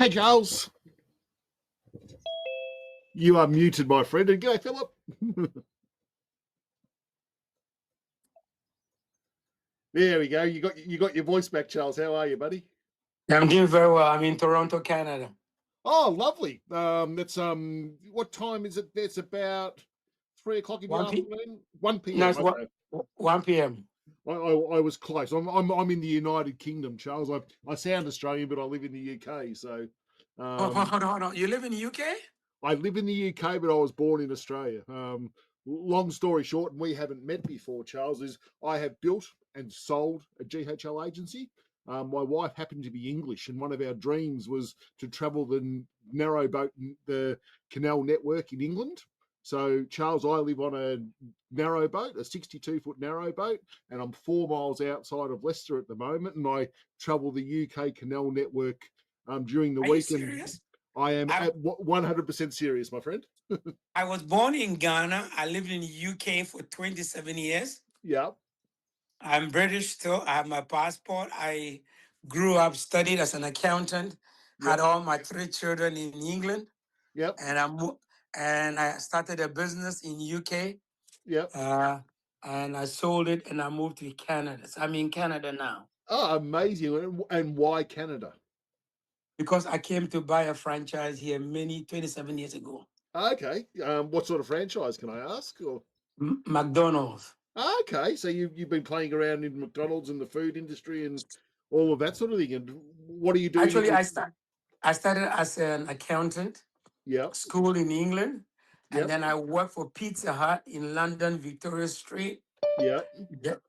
Hey, Charles. You are muted, my friend. And go, Philip. There we go. You got your voice back, Charles. How are you, buddy? I'm doing very well. I'm in Toronto, Canada. Oh, lovely. That's what time is it? It's about 3 o'clock in the afternoon. 1 p.m. No, it's Okay. 1 p.m. I was close. I'm in the United Kingdom, Charles. I sound Australian, but I live in the UK. So, Hold on. You live in the UK? I live in the UK, but I was born in Australia. Long story short, and we haven't met before, Charles, is I have built and sold a GHL agency. My wife happened to be English, and one of our dreams was to travel the narrowboat, the canal network in England. So, Charles, I live on a narrowboat, a 62-foot narrowboat, and I'm 4 miles outside of Leicester at the moment, and I travel the UK canal network during the week. Are you serious? I am 100% serious, my friend. I was born in Ghana. I lived in the UK for 27 years. Yeah. I'm British still. I have my passport. I grew up, studied as an accountant, had all my 3 children in England. Yep. And I started a business in UK. Yep. And I sold it and I moved to Canada. So I'm in Canada now. Oh, amazing. And why Canada? Because I came to buy a franchise here 27 years ago. Okay. What sort of franchise, can I ask? Or McDonald's. Okay. So you've been playing around in McDonald's and the food industry and all of that sort of thing. And what are you doing? Actually, I started as an accountant. Yeah. School in England. Yep. And then I worked for Pizza Hut in London, Victoria Street. Yeah.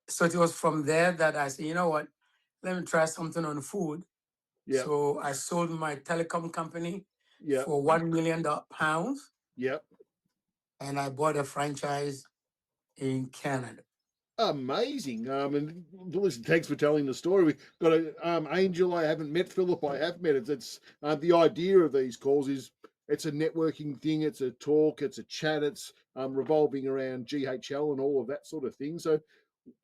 So it was from there that I said, you know what, let me try something on food. Yeah. So I sold my telecom company Yeah. for £1 million. Yeah. And I bought a franchise in Canada. Amazing. And listen, thanks for telling the story. We've got a Angel I haven't met, Philip I have met. It's the idea of these calls is it's a networking thing, it's a talk, it's a chat, it's revolving around GHL and all of that sort of thing. So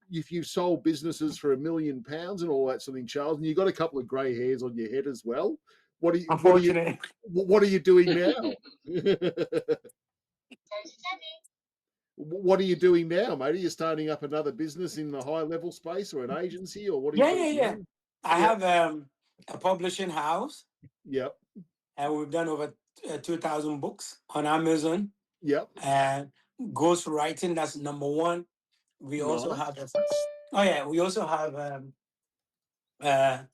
if you've sold businesses for £1 million and all that sort of thing, Charles, and you've got a couple of grey hairs on your head as well, what are you doing now? What are you doing now, mate? Are you starting up another business in the high level space or an agency, or what are you doing? I have a publishing house. Yep. And we've done over 2,000 books on Amazon. Yep. And ghost writing, that's number one. We also have we also have a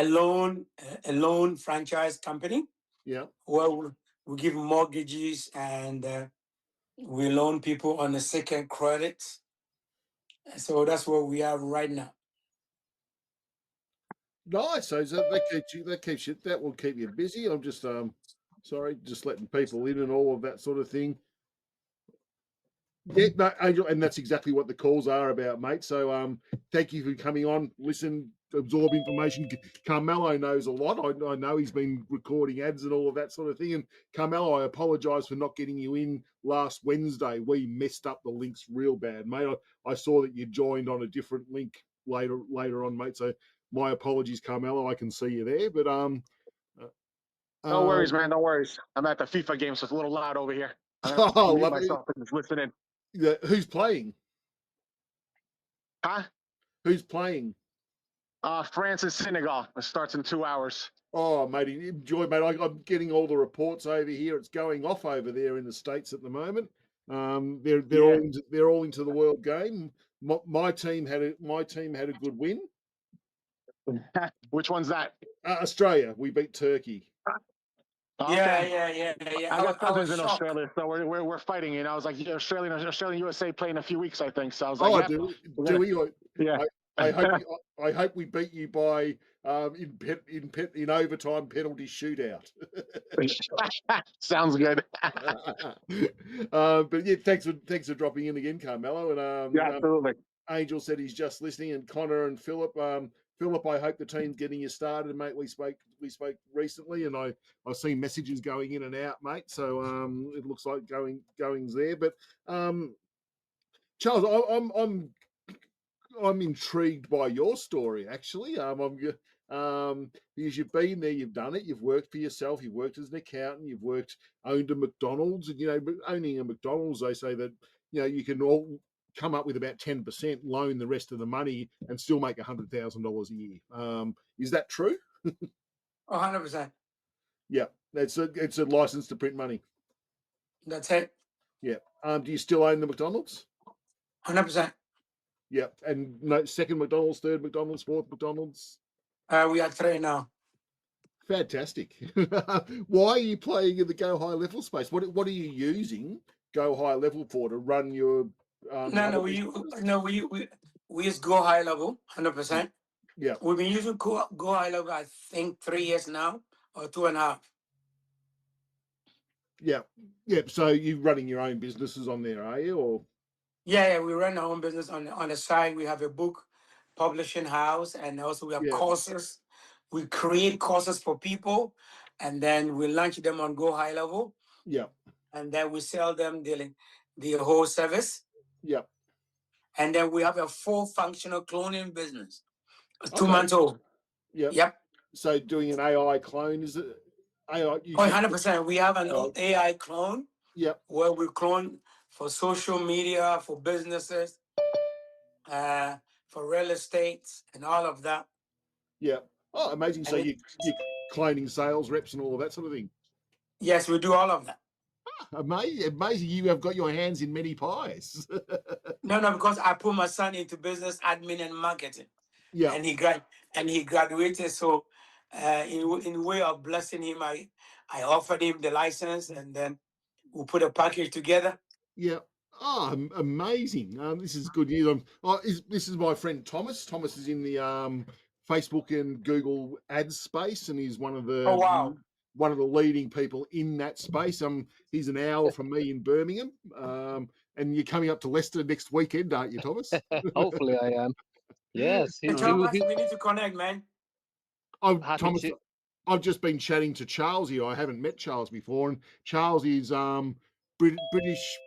loan franchise company. Yeah. Where we give mortgages and we loan people on a second credit. So that's where we are right now. Nice. So that will keep you busy. I'm just just letting people in and all of that sort of thing. Yeah, no, Angel, and that's exactly what the calls are about, mate. So thank you for coming on, listen, absorb information. Carmelo knows a lot. I know he's been recording ads and all of that sort of thing. And Carmelo, I apologize for not getting you in last Wednesday. We messed up the links real bad, mate. I saw that you joined on a different link later on, mate. So my apologies, Carmelo. I can see you there, but no worries, man. No worries. I'm at the FIFA game, so it's a little loud over here. Oh, love myself and just listening. Yeah, who's playing? Huh? Who's playing? France and Senegal. It starts in 2 hours. Oh, mate, enjoy, mate. I'm getting all the reports over here. It's going off over there in the States at the moment. They're all into the world game. My team had a good win. Which one's that? Australia. We beat Turkey. Okay. Yeah. I got cousins in Australia, so we're fighting. And I was like, Australian USA play in a few weeks, I think. So I was like, do we? Yeah. I hope we beat you by in overtime penalty shootout. Sounds good. But yeah, thanks for dropping in again, Carmelo. And yeah, absolutely. Angel said he's just listening, and Connor and Philip. Philip, I hope the team's getting you started, mate. We spoke recently, and I've seen messages going in and out, mate. So it looks like going's there. But Charles, I'm intrigued by your story. Actually, Because you've been there, you've done it, you've worked for yourself, you've worked as an accountant, you've owned a McDonald's, and owning a McDonald's, they say that you can all come up with about 10%, loan the rest of the money, and still make $100,000 a year. Is that true? 100%. Yeah, it's a license to print money. That's it. Yeah. Do you still own the McDonald's? 100%. Yeah. And no, second McDonald's, third McDonald's, fourth McDonald's? We are 3 now. Fantastic. Why are you playing in the GoHighLevel space? What are you using GoHighLevel for to run your No, we use GoHighLevel 100%. Yeah. We've been using GoHighLevel, I think, 3 years now, or 2.5. Yeah. Yeah. So you're running your own businesses on there, are you? Or Yeah, we run our own business on the side. We have a book publishing house, and also we have courses. We create courses for people, and then we launch them on GoHighLevel. Yeah. And then we sell them the whole service. Yeah. And then we have a full functional cloning business. It's 2 Okay. months old. Yeah. Yep. So doing an AI clone, is it AI? 100%. We have an AI clone. Yep. Where we clone for social media, for businesses, for real estate, and all of that. Yeah. Oh, amazing. So you're cloning sales reps and all of that sort of thing. Yes, we do all of that. Amazing. You have got your hands in many pies. No, because I put my son into business admin and marketing. Yeah. And he graduated. So in way of blessing him, I offered him the license, and then we put a package together. Yeah. Oh, amazing. This is good news. This is my friend Thomas. Thomas is in the Facebook and Google ads space, and he's one of the one of the leading people in that space. He's an hour from me in Birmingham. And you're coming up to Leicester next weekend, aren't you, Thomas? Hopefully I am. Yes. Thomas, we need to connect, man. Thomas, I've just been chatting to Charles here. I haven't met Charles before, and Charles is British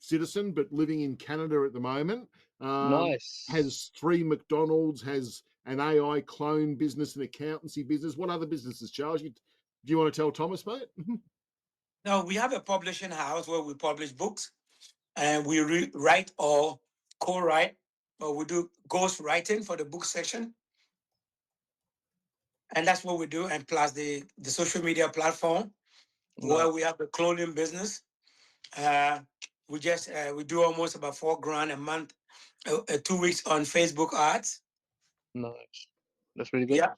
citizen, but living in Canada at the moment. Nice. Has 3 McDonald's, has an AI clone business, an accountancy business. What other businesses, Charles? Do you want to tell Thomas, mate? No, we have a publishing house where we publish books, and we write or co-write, or we do ghost writing for the book section. And that's what we do. And plus the social media platform where we have the clothing business. We do almost about $4,000 a month, 2 weeks on Facebook ads. Nice. That's really good. Yeah.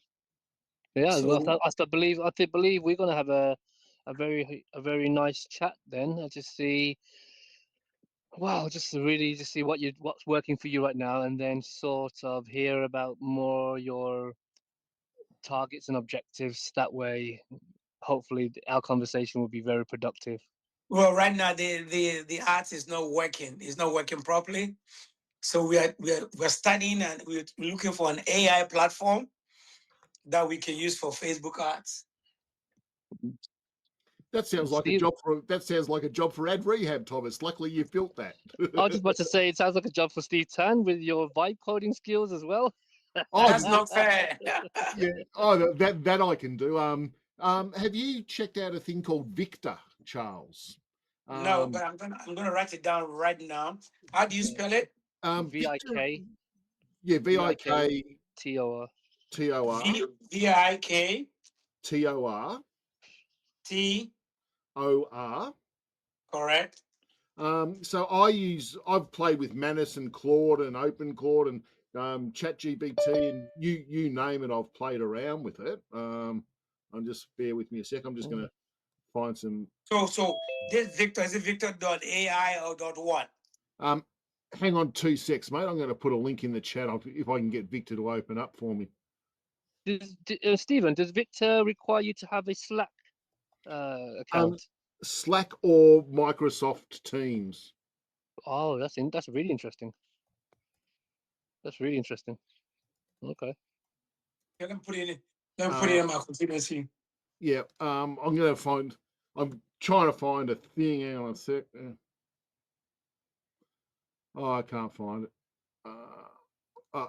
Yeah. So, I believe we're gonna have a very nice chat then, and to see. Wow, just to see what's working for you right now, and then sort of hear about more your targets and objectives. That way, hopefully, our conversation will be very productive. Well, right now the ads is not working. It's not working properly. So we're studying, and we're looking for an AI platform that we can use for Facebook ads. That sounds like a job for ad rehab, Thomas. Luckily, you've built that. I was just about to say, it sounds like a job for Steve Tann with your vibe coding skills as well. That's not fair. Yeah. Oh, that I can do. Have you checked out a thing called Viktor, Charles? No, but I'm gonna write it down right now. How do you spell it? VIK. Yeah, VIK TOR. VIK TOR. TOR. Correct. So I've played with Manus and Claude and OpenClaw and ChatGPT and you name it, I've played around with it. I'm just bear with me a sec. I'm just gonna find some. So this Viktor, is it Viktor.ai or .what? Hang on 2 secs, mate. I'm going to put a link in the chat if I can get Viktor to open up for me. Stephen, does Viktor require you to have a Slack account? Slack or Microsoft Teams? Oh, that's really interesting. That's really interesting. Okay. Let me put it in my computer and see. Yeah. I'm trying to find a thing. Hang on a sec. Oh, I can't find it.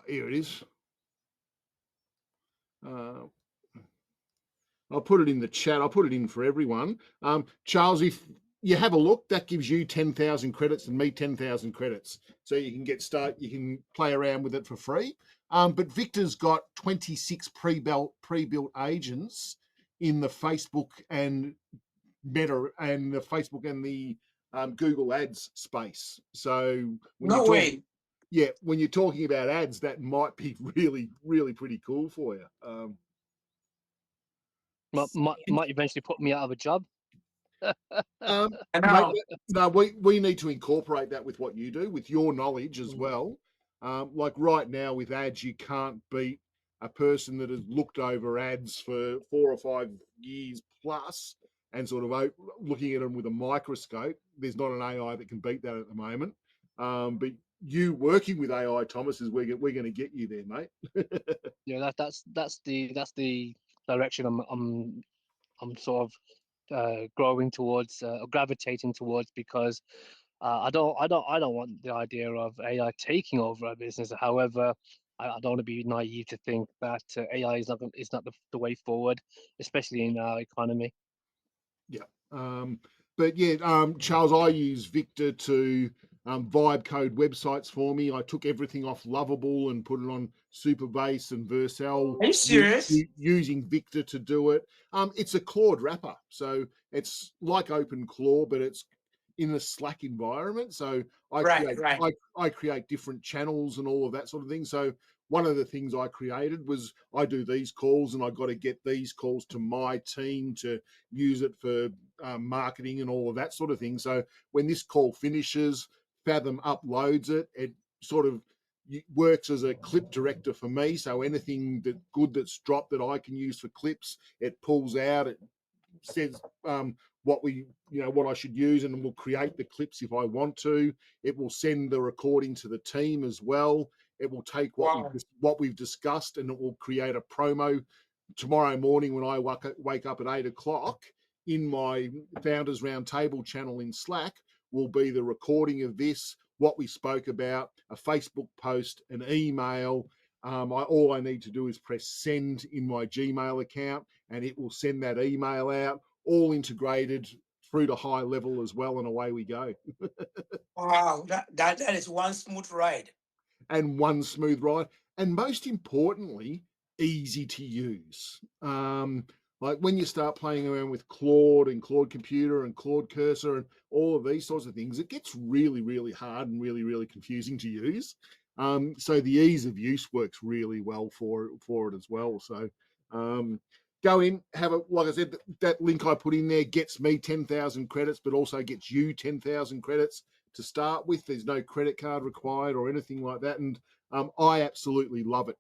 Here it is. I'll put it in the chat. I'll put it in for everyone. Charles, if you have a look, that gives you 10,000 credits and me 10,000 credits. So you can you can play around with it for free. But Victor's got 26 pre-built agents in the Facebook and Meta and the Facebook and the Google Ads space. So when No way. when you're talking about ads, that might be really, really pretty cool for you. Might eventually put me out of a job. Mate, no, we need to incorporate that with what you do, with your knowledge as well. Like right now with ads, you can't beat a person that has looked over ads for 4 or 5 years plus and sort of looking at them with a microscope. There's not an AI that can beat that at the moment. But you working with AI, Thomas, is we're going to get you there, mate. Yeah, that's the direction I'm sort of growing towards, gravitating towards, because I don't want the idea of AI taking over our business. However, I don't want to be naive to think that AI is not the way forward, especially in our economy. Yeah. But yeah, Charles, I use Victor to vibe code websites for me. I took everything off Lovable and put it on Superbase and Vercel. Are you serious? Using Victor to do it. It's a Claude wrapper. So it's like OpenClaw, but it's in a Slack environment. So I create different channels and all of that sort of thing. So one of the things I created was I do these calls and I got to get these calls to my team to use it for marketing and all of that sort of thing. So when this call finishes, Fathom uploads it. It sort of works as a clip director for me. So anything that's dropped that I can use for clips, it pulls out. It says what I should use, and will create the clips if I want to. It will send the recording to the team as well. It will take what we've discussed, and it will create a promo tomorrow morning when I wake up at 8 o'clock. In my Founders Roundtable channel in Slack will be the recording of this, what we spoke about, a Facebook post, an email. All I need to do is press send in my Gmail account, and it will send that email out, all integrated through to GoHighLevel as well, and away we go. Wow, that is one smooth ride. And one smooth ride, and most importantly, easy to use. Like when you start playing around with Claude and Claude Computer and Claude Cursor and all of these sorts of things, it gets really, really hard and really, really confusing to use. So the ease of use works really well for it as well. So go in, have a, like I said, that link I put in there gets me 10,000 credits, but also gets you 10,000 credits to start with. There's no credit card required or anything like that. And I absolutely love it.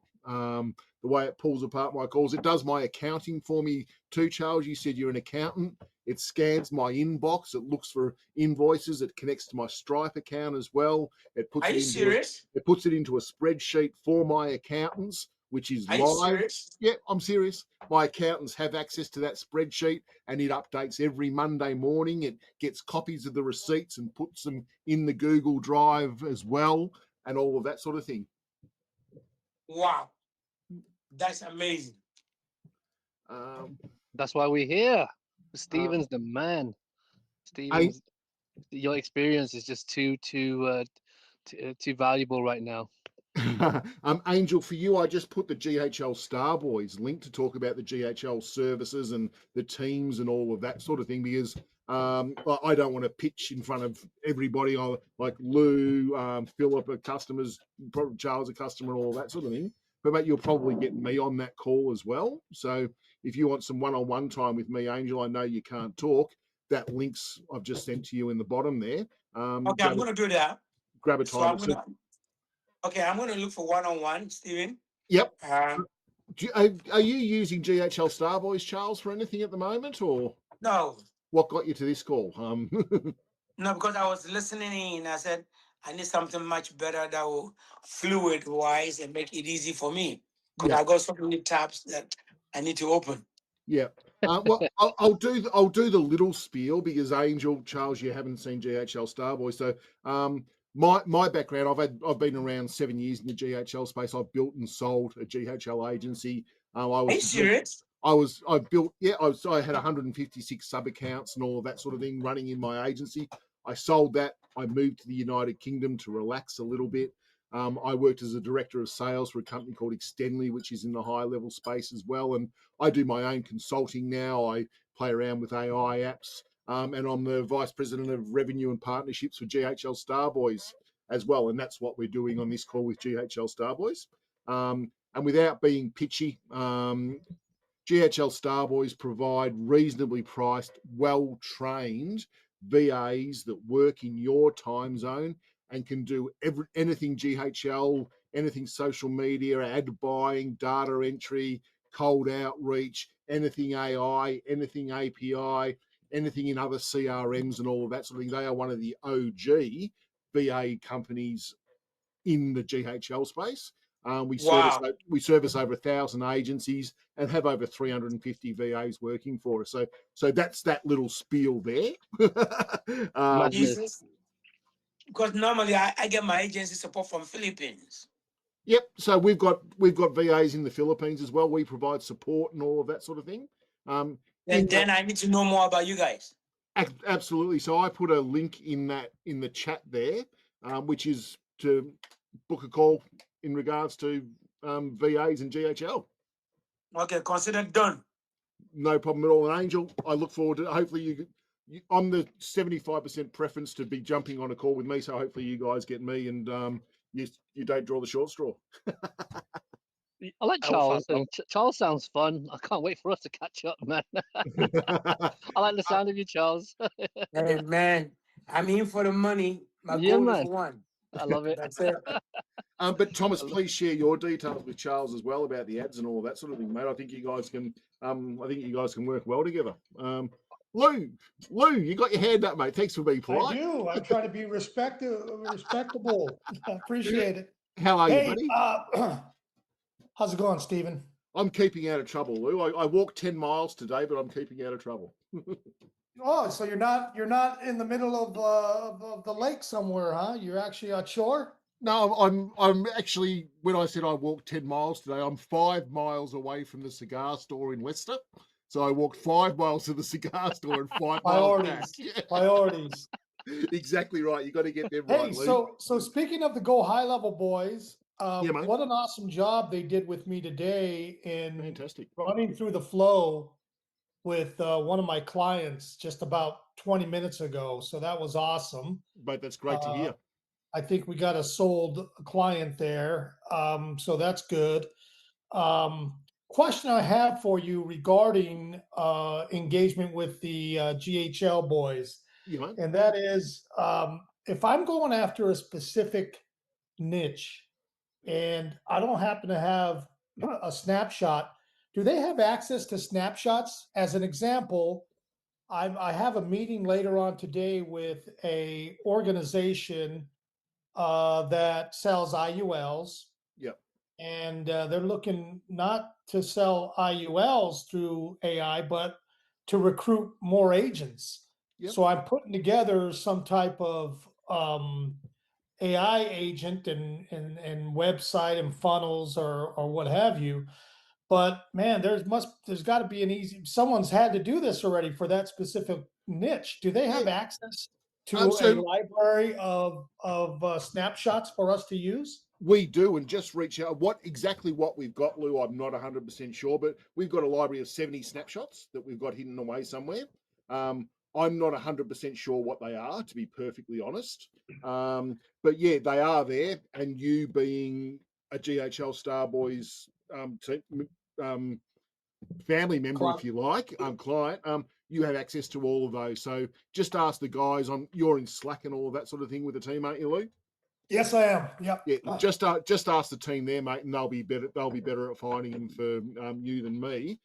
The way it pulls apart my calls. It does my accounting for me too, Charles. You said you're an accountant. It scans my inbox. It looks for invoices. It connects to my Stripe account as well. It puts Are you serious? It puts it into a spreadsheet for my accountants, which is Are you live. serious? Yeah, I'm serious. My accountants have access to that spreadsheet, and it updates every Monday morning. It gets copies of the receipts and puts them in the Google Drive as well, and all of that sort of thing. Wow, that's amazing. That's why we're here. Stephen's the man. Stephen's, your experience is just too valuable right now. Angel, for you, I just put the GHL Starboys link to talk about the GHL services and the teams and all of that sort of thing, because I don't want to pitch in front of everybody. Like Lou, Philip are customers, Charles a customer, and all that sort of thing. But mate, you'll probably get me on that call as well. So if you want some one-on-one time with me, Angel, I know you can't talk. That link's I've just sent to you in the bottom there. Okay, I'm going to do that. Grab a time. Okay, I'm going to look for one-on-one, Stephen. Yep. Are you using GHL Starboys, Charles, for anything at the moment, or no? What got you to this call? No, because I was listening in. I said I need something much better that will fluid-wise and make it easy for me, because I got so many tabs that I need to open. Yeah. Well, I'll do the little spiel, because Angel, Charles, you haven't seen GHL Starboy. So my background, I've been around 7 years in the GHL space. I've built and sold a GHL agency. I Are was you serious? I built, yeah, I had 156 sub accounts and all of that sort of thing running in my agency. I sold that. I moved to the United Kingdom to relax a little bit. I worked as a director of sales for a company called Extendly, which is in the high level space as well. And I do my own consulting now. I play around with AI apps. And I'm the vice president of revenue and partnerships for GHL Starboys as well. And that's what we're doing on this call with GHL Starboys. And without being pitchy, GHL Starboys provide reasonably priced, well-trained VAs that work in your time zone and can do anything GHL, anything social media, ad buying, data entry, cold outreach, anything AI, anything API, anything in other CRMs and all of that sort of thing. They are one of the OG VA companies in the GHL space. We service over 1,000 agencies and have over 350 VAs working for us. So that's that little spiel there. Jesus. Because normally I get my agency support from Philippines. Yep. So we've got VAs in the Philippines as well. We provide support and all of that sort of thing. And then I need to know more about you guys. Absolutely. So I put a link in the chat there, which is to book a call in regards to VAs and GHL. Okay, consider done. No problem at all. And Angel, I look forward to hopefully I'm the 75% preference to be jumping on a call with me. So hopefully you guys get me and you don't draw the short straw. I like Charles. And Charles sounds fun. I can't wait for us to catch up, man. I like the sound of you, Charles. Hey, man, I'm in for the money. My goal is one. I love it. That's it. But Thomas, please share your details with Charles as well about the ads and all that sort of thing, mate. I think you guys can. Work well together. Lou, you got your hand up, mate. Thanks for being polite. I do. I'm trying to be respectable. I appreciate it. How are you, buddy? How's it going, Stephen? I'm keeping out of trouble, Lou. I walked 10 miles today, but I'm keeping out of trouble. Oh, so you're not in the middle of the lake somewhere, huh? You're actually on shore? No, I'm actually, when I said I walked 10 miles today, I'm 5 miles away from the cigar store in Leicester. So I walked 5 miles to the cigar store and 5 miles back. Priorities. Exactly right. You got to get them hey, right, Lou. So speaking of the Go High Level boys, mate. What an awesome job they did with me today in Fantastic. running through the flow with one of my clients just about 20 minutes ago. So that was awesome. But that's great to hear. I think we got a sold client there. So that's good. Question I have for you regarding engagement with the GHL boys. Yeah, and that is, if I'm going after a specific niche and I don't happen to have a snapshot, do they have access to snapshots? As an example, I have a meeting later on today with a organization that sells IULs. Yep. And they're looking not to sell IULs through AI, but to recruit more agents. Yep. So I'm putting together some type of AI agent and website and funnels or what have you. But man, there's got to be an easy. Someone's had to do this already for that specific niche. Do they have access to a library of snapshots for us to use? We do, and just reach out. What we've got, Lou, I'm not 100% sure, but we've got a library of 70 snapshots that we've got hidden away somewhere. I'm not 100% sure what they are, to be perfectly honest. But yeah, they are there, and you being a GHL Starboys family member, if you like, client, you have access to all of those. So just ask the guys you're in Slack and all of that sort of thing with the team, aren't you, Lou? Yes, I am. Yep. Yeah, just ask the team there, mate, and they'll be better at finding them for you than me,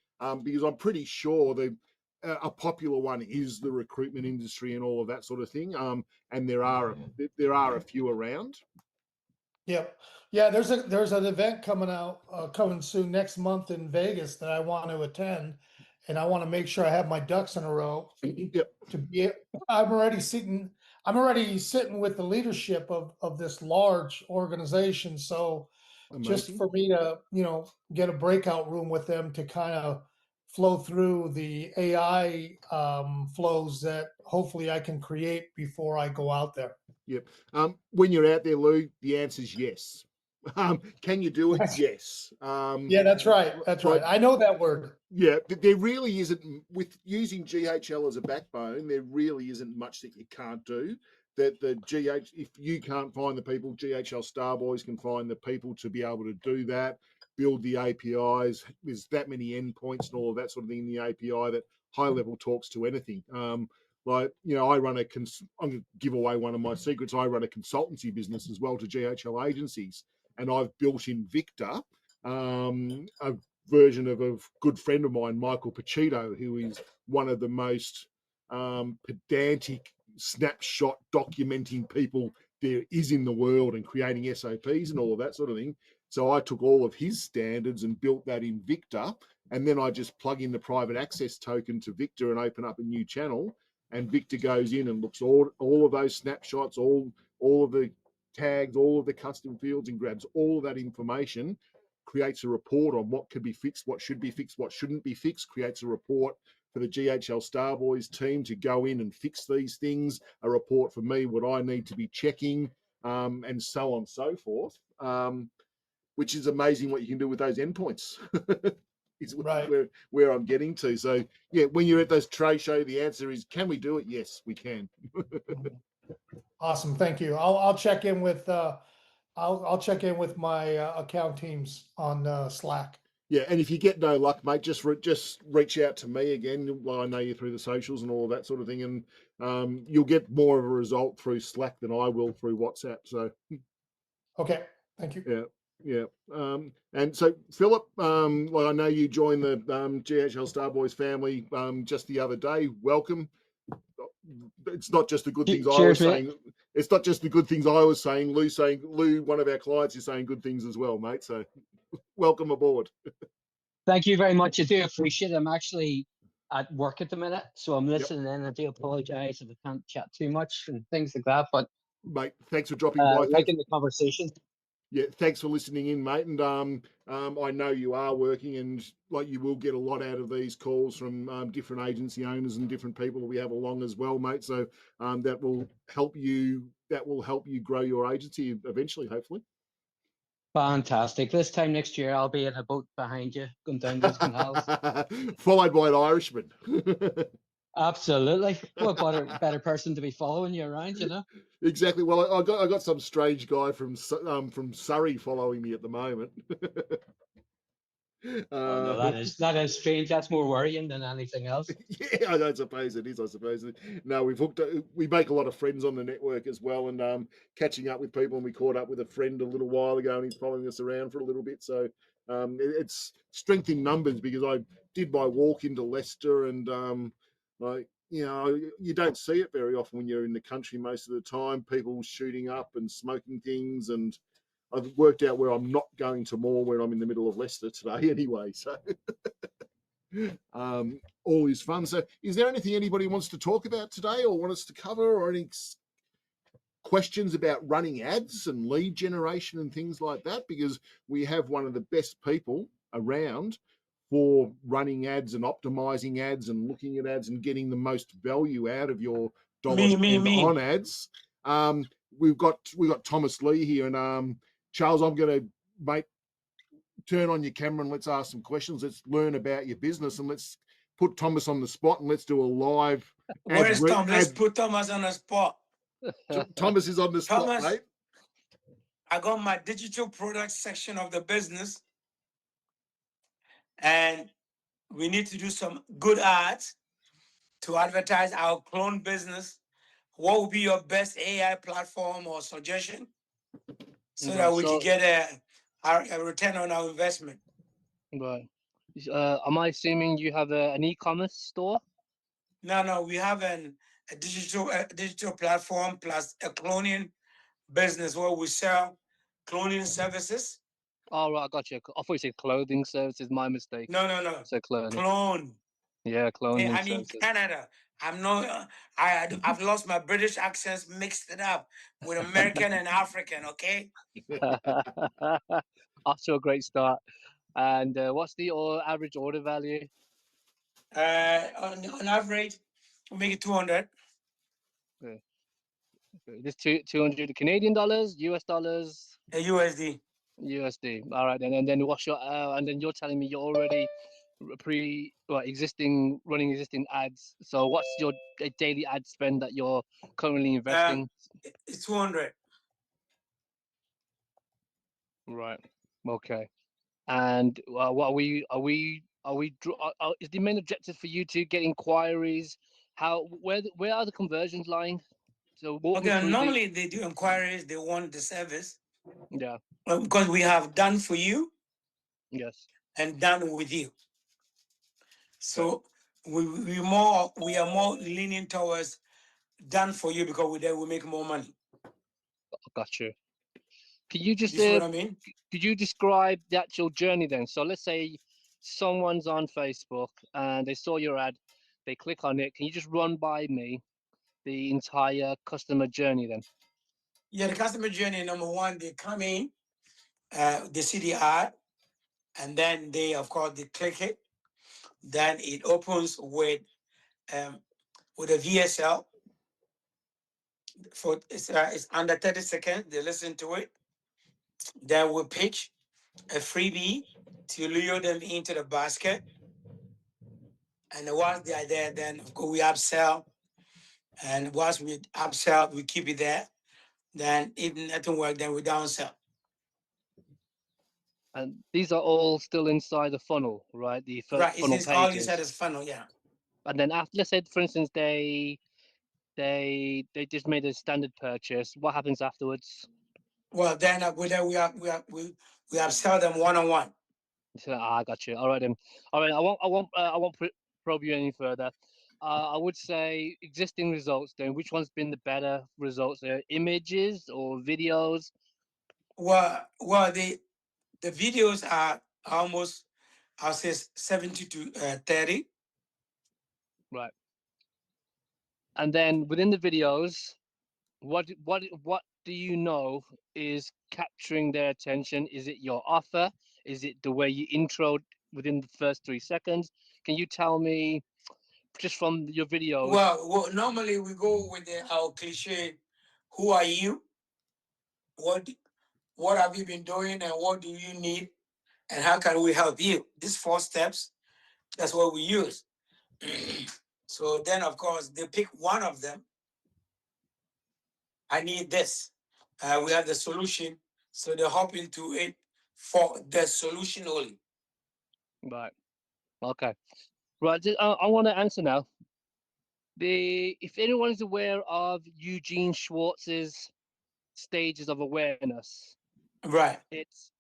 because I'm pretty sure a popular one is the recruitment industry and all of that sort of thing. And there are a few around. Yep. Yeah, there's an event coming soon next month in Vegas that I want to attend, and I want to make sure I have my ducks in a row. Yep. I'm already sitting with the leadership of this large organization. So just Amazing. for me to, get a breakout room with them to kind of flow through the AI flows that hopefully I can create before I go out there. Yep. When you're out there, Lou, the answer is yes. Can you do it? Yes. Yeah, that's right. That's right. I know that word. Yeah, there really isn't, with using GHL as a backbone, there really isn't much that you can't do. That the if you can't find the people, GHL Starboys can find the people to be able to do that, build the APIs. There's that many endpoints and all of that sort of thing in the API that GoHighLevel talks to anything. Like, I run I'm going to give away one of my secrets. I run a consultancy business as well to GHL agencies, and I've built in Victor a version of a good friend of mine, Michael Pacito, who is one of the most pedantic snapshot documenting people there is in the world and creating SOPs and all of that sort of thing. So I took all of his standards and built that in Victor, and then I just plug in the private access token to Victor and open up a new channel, and Victor goes in and looks all of those snapshots, all of the tags, all of the custom fields, and grabs all of that information, creates a report on what could be fixed, what should be fixed, what shouldn't be fixed, creates a report for the GHL Starboys team to go in and fix these things, a report for me, what I need to be checking, and so on and so forth, which is amazing what you can do with those endpoints. Is Right. where I'm getting to. So yeah, when you're at those trade show, the answer is, can we do it? Yes, we can. Awesome. Thank you. I'll check in with I'll check in with my account teams on Slack. Yeah, and if you get no luck, mate, just reach out to me again. Well, I know you through the socials and all of that sort of thing, and you'll get more of a result through Slack than I will through WhatsApp. So Okay, thank you. yeah. And so Philip, well, I know you joined the GHL Starboys family just the other day. Welcome. It's not just the good things I was saying. It's not just the good things I was saying. Lou, one of our clients, is saying good things as well, mate. So welcome aboard. Thank you very much. I do appreciate it. I'm actually at work at the minute, so I'm listening in. I do apologize if I can't chat too much and things like that, but mate, thanks for dropping by. Liking the conversation. Yeah, thanks for listening in, mate. And I know you are working, and like you will get a lot out of these calls from different agency owners and different people that we have along as well, mate. So that will help you. That will help you grow your agency eventually, hopefully. Fantastic. This time next year, I'll be in a boat behind you, going down those canals. Followed by an Irishman. Absolutely. What better person to be following you around, Exactly. Well, I got some strange guy from Surrey following me at the moment. Oh, no, that is strange. That's more worrying than anything else. Yeah, I suppose it is. I suppose no, we make a lot of friends on the network as well, and catching up with people. And we caught up with a friend a little while ago, and he's following us around for a little bit. So it's strength in numbers, because I did my walk into Leicester, and you don't see it very often when you're in the country most of the time. People shooting up and smoking things, and I've worked out where I'm not going to more when I'm in the middle of Leicester today anyway. So all is fun. So is there anything anybody wants to talk about today or want us to cover, or any questions about running ads and lead generation and things like that? Because we have one of the best people around for running ads and optimizing ads and looking at ads and getting the most value out of your dollar spent on ads. We've got Thomas Lee here, and Charles, I'm going to turn on your camera and let's ask some questions. Let's learn about your business, and let's put Thomas on the spot, and let's do a live. Where's Tom? Let's put Thomas on the spot. Thomas is on the spot, Thomas, mate. I got my digital product section of the business, and we need to do some good ads to advertise our clone business. What would be your best AI platform or suggestion, so that we can get a return on our investment? Right. Am I assuming you have an e-commerce store? No, we have a digital platform plus a cloning business where we sell cloning services. Oh, right, I got you. I thought you said clothing services. My mistake. No. So cloning. Clone. Yeah, cloning I'm in services. Canada. I'm not. I've lost my British accents, mixed it up with American and African. Okay. Off to a great start. And what's the average order value? On average, we make it 200. Okay. This 200 Canadian dollars, US dollars, USD. USD. All right, then. And then what's your and then you're telling me you're already running existing ads. So what's your daily ad spend that you're currently investing? It's 200. Right. Okay. And what is the main objective for you to get inquiries? Where are the conversions lying? So walk me through normally they do inquiries, they want the service. Yeah. Because we have done for you. Yes. And done with you. So we are more leaning towards done for you because we then we make more money. Got you. Can you just you see what I mean? Could you describe the actual journey then? So let's say someone's on Facebook and they saw your ad, they click on it. Can you just run by me the entire customer journey then? Yeah, the customer journey, number one, they come in, they see the ad, and then they, of course, they click it. Then it opens with a VSL. It's under 30 seconds. They listen to it. Then we pitch a freebie to lure them into the basket. And once they are there, then of course we upsell. And once we upsell, we keep it there. Then if nothing works, then we downsell. And these are all still inside the funnel, right? The right, funnel it's pages. all inside this funnel, yeah. And then after, let's say, for instance, they just made a standard purchase. What happens afterwards? Well, then we upsell them one-on-one. So, I got you. All right then. All right. I won't probe you any further. I would say existing results. Then, which one's been the better results? Images or videos? Well, the videos are almost, I'll say 70 to 30. Right. And then within the videos, what do you know is capturing their attention? Is it your offer? Is it the way you intro within the first 3 seconds? Can you tell me just from your videos? Well, normally we go with our cliche, who are you? What have you been doing and what do you need? And how can we help you? These 4 steps, that's what we use. So then, of course, they pick one of them. I need this. We have the solution. So they hop into it for the solution only. Right. Okay. Right. I want to answer now. If anyone is aware of Eugene Schwartz's stages of awareness, right? It's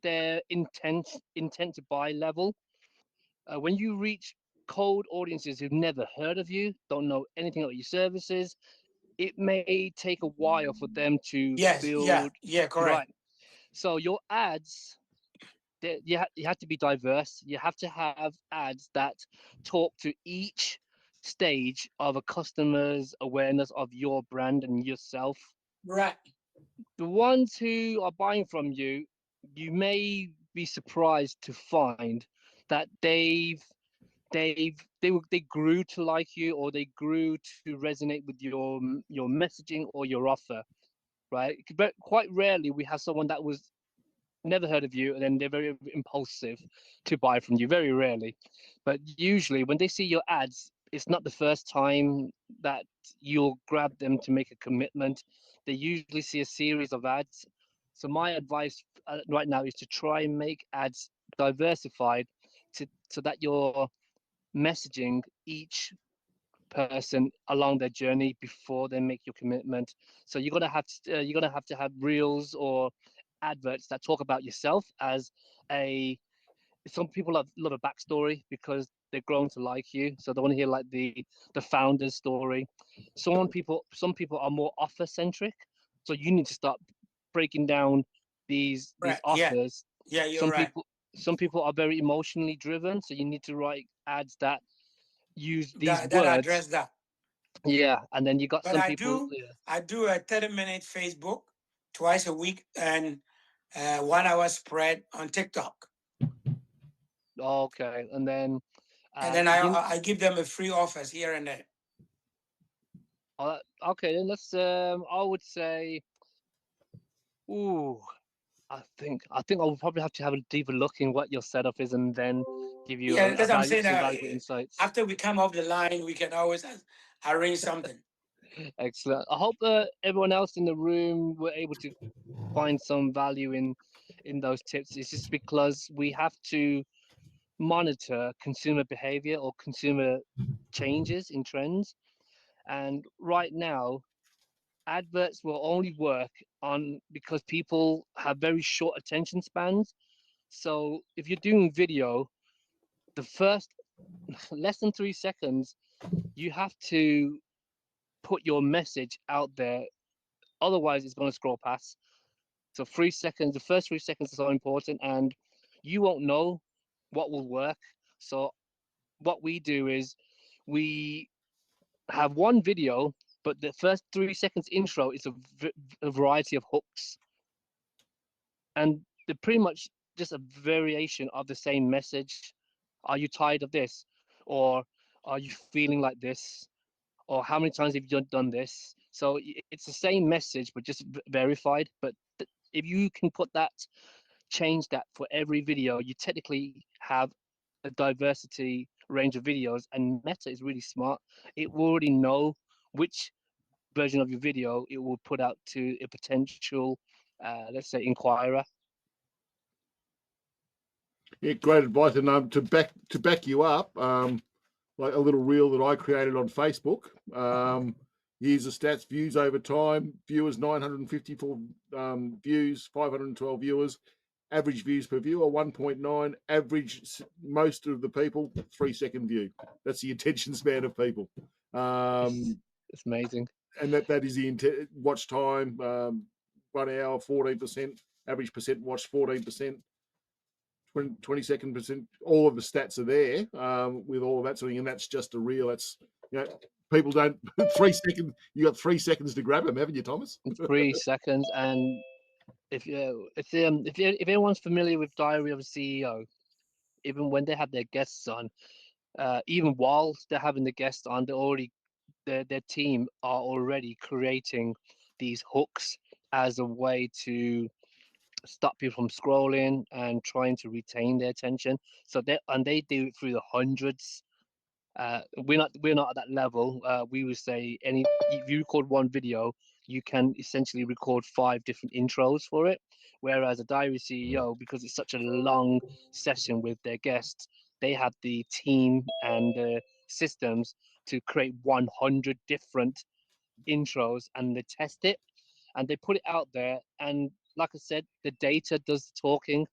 their intent to buy level. When you reach cold audiences who've never heard of you, don't know anything about your services, it may take a while for them to build. Yeah, correct. Right. So your ads, you have to be diverse. You have to have ads that talk to each stage of a customer's awareness of your brand and yourself. Right. The ones who are buying from you, you may be surprised to find that they grew to like you, or they grew to resonate with your messaging or your offer, right? But quite rarely we have someone that was never heard of you and then they're very impulsive to buy from you, very rarely. But usually when they see your ads, it's not the first time that you'll grab them to make a commitment. They usually see a series of ads. So my advice right now is to try and make ads diversified so that you're messaging each person along their journey before they make your commitment. So you're gonna have to have reels or adverts that talk about yourself as a. Some people love a backstory because they're grown to like you, so they want to hear like the founder's story. Some people are more offer centric, so you need to start breaking down these offers. Yeah, you're right. Some people are very emotionally driven, so you need to write ads that use these words that address that. Yeah, and then you got But some I people. do a 30-minute Facebook twice a week, and 1 hour spread on TikTok. Okay, and then I give them a free offers here and there. Okay, then let's. I would say, ooh, I think I will probably have to have a deeper look in what your setup is, and then give you That's what I'm saying. some valuable insights. After we come off the line, we can always arrange something. Excellent. I hope everyone else in the room were able to find some value in those tips. It's just because we have to monitor consumer behavior or consumer changes in trends, and right now adverts will only work on because people have very short attention spans. So if you're doing video, the first less than 3 seconds, you have to put your message out there. Otherwise, it's going to scroll past. So 3 seconds, the first 3 seconds are so important, and you won't know what will work. So what we do is we have one video, but the first 3 seconds intro is a variety of hooks, and they're pretty much just a variation of the same message. Are you tired of this? Or are you feeling like this? Or how many times have you done this? So it's the same message, but just verified. But if you can change that for every video, you technically have a diversity range of videos. And Meta is really smart. It will already know which version of your video it will put out to a potential, let's say, inquirer. Yeah, great advice. And to back you up, like a little reel that I created on Facebook. Here's the stats: views over time, viewers 954 views, 512 viewers, average views per viewer 1.9, average most of the people 3 second view. That's the attention span of people. It's amazing. And that is the watch time. 1 hour 14%, average percent watched 14%. 22nd percent, all of the stats are there with all of that sort of thing, and that's just a reel. That's, you know, people don't 3 seconds. You got 3 seconds to grab them, haven't you, Thomas? 3 seconds, and if anyone's familiar with Diary of a CEO, even when they have their guests on, even while they're having the guests on, their team are already creating these hooks as a way to stop people from scrolling and trying to retain their attention. So they do it through the hundreds. We're not at that level. We would say if you record one video, you can essentially record 5 different intros for it. Whereas a Diary CEO, because it's such a long session with their guests, they have the team and the systems to create 100 different intros, and they test it and they put it out there. And like I said, the data does the talking.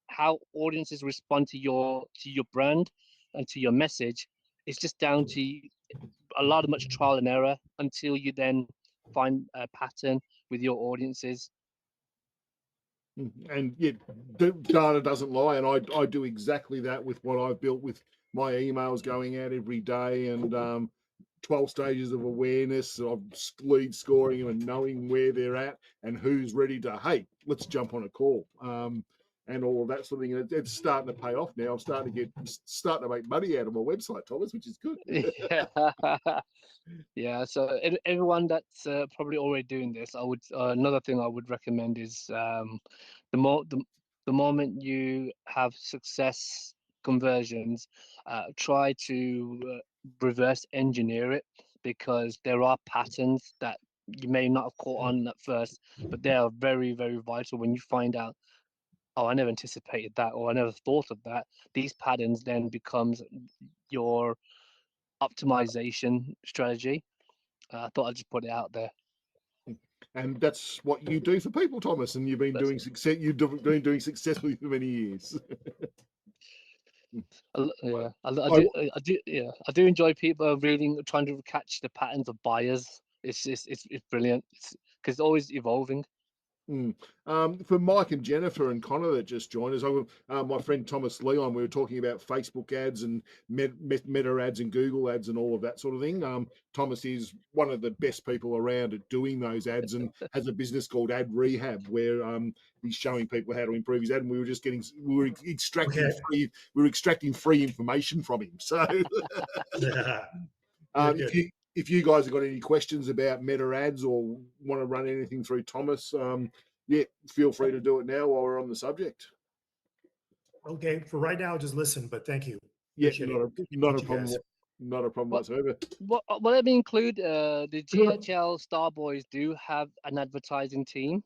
How audiences respond to your brand and to your message, it's just down to a lot of much trial and error until you then find a pattern with your audiences. And yeah, data doesn't lie, and I do exactly that with what I've built with my emails going out every day, and 12 stages of awareness of lead scoring them and knowing where they're at and who's ready to, hey, let's jump on a call, and all of that sort of thing. And it's starting to pay off now. I'm starting to make money out of my website, Thomas, which is good. Yeah, so everyone that's probably already doing this, I would another thing I would recommend is the moment you have success conversions, try to reverse engineer it, because there are patterns that you may not have caught on at first, but they are very, very vital when you find out, oh, I never anticipated that, or I never thought of that. These patterns then becomes your optimization strategy. I thought I'd just put it out there. And that's what you do for people, Thomas, and you've been doing success. You've been doing successfully for many years. I do enjoy people reading, trying to catch the patterns of buyers. It's brilliant. Because it's always evolving. For Mike and Jennifer and Connor that just joined us, my friend Thomas Leon, we were talking about Facebook ads and Meta ads and Google ads and all of that sort of thing. Thomas is one of the best people around at doing those ads and has a business called Ad Rehab where he's showing people how to improve his ad. And we were extracting free information from him. So if you guys have got any questions about Meta ads or want to run anything through Thomas, yeah, feel free to do it now while we're on the subject. Okay, for right now, just listen, but thank you. Yeah, not a problem whatsoever. Well, let me include the GHL Star Boys do have an advertising team.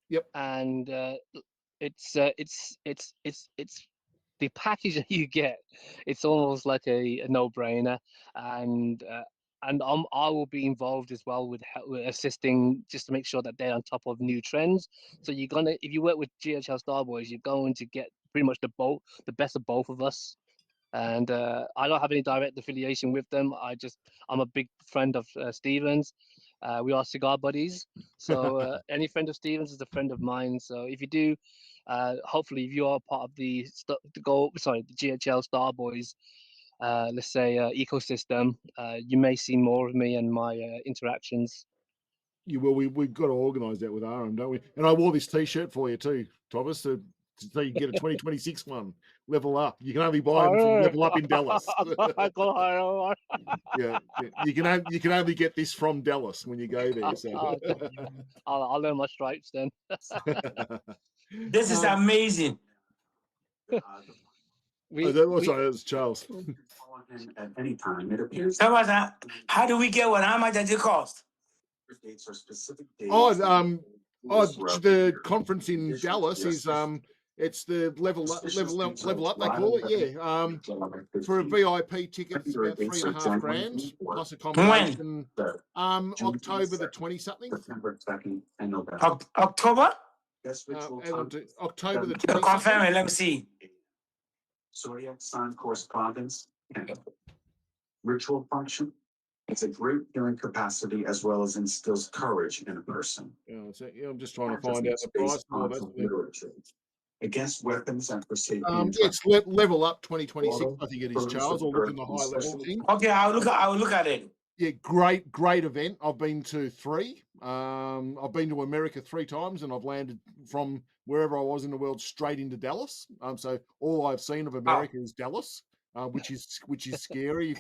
Yep. And it's the package that you get. It's almost like a no-brainer, and I will be involved as well with assisting just to make sure that they're on top of new trends. So if you work with GHL Star Boys, you're going to get pretty much the best of both of us. And I don't have any direct affiliation with them. I'm a big friend of Stevens. We are cigar buddies. So any friend of Stevens is a friend of mine. So if you do, hopefully if you are part of the GHL Star Boys, let's say ecosystem, you may see more of me and my interactions. You will. We've got to organise that with Aram, don't we? And I wore this T-shirt for you too, Thomas, so you get a 2026 one. Level Up. You can only buy them from Level Up in Dallas. Yeah, you can only get this from Dallas when you go there. So I'll learn my stripes then. This is amazing. Sorry, that's Charles. At any time, it appears. How do we get one? How much does it cost? Dates are specific days. The conference in Dallas is it's the level up they call it. Yeah. For a VIP ticket, it's about $3.5 grand plus accommodation. October the 20-something. September 2nd and November. October? October the 20th. Confirm it. Let me see. Zodiac sign correspondence and ritual function. It's a great healing capacity as well as instills courage in a person. I'm just trying to find out the price. Against weapons and for safety. It's Level Up 2026. I think it is, Charles. Or look in the high level thing. Okay, I'll look at it. Yeah, great event. I've been to 3. I've been to America 3 times, and I've landed from wherever I was in the world straight into Dallas. So all I've seen of America is Dallas, which is scary.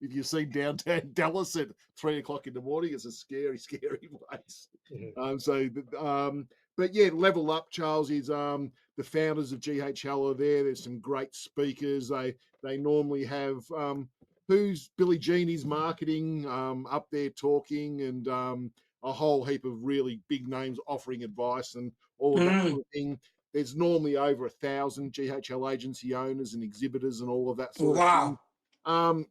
If you see downtown Dallas at 3 o'clock in the morning, it's a scary place. But yeah, Level Up, Charles, is the founders of GHL are there. There's some great speakers. They normally have who's Billie Jean's marketing up there talking, and a whole heap of really big names offering advice and all of that sort of thing. There's normally over 1,000 GHL agency owners and exhibitors and all of that sort of thing.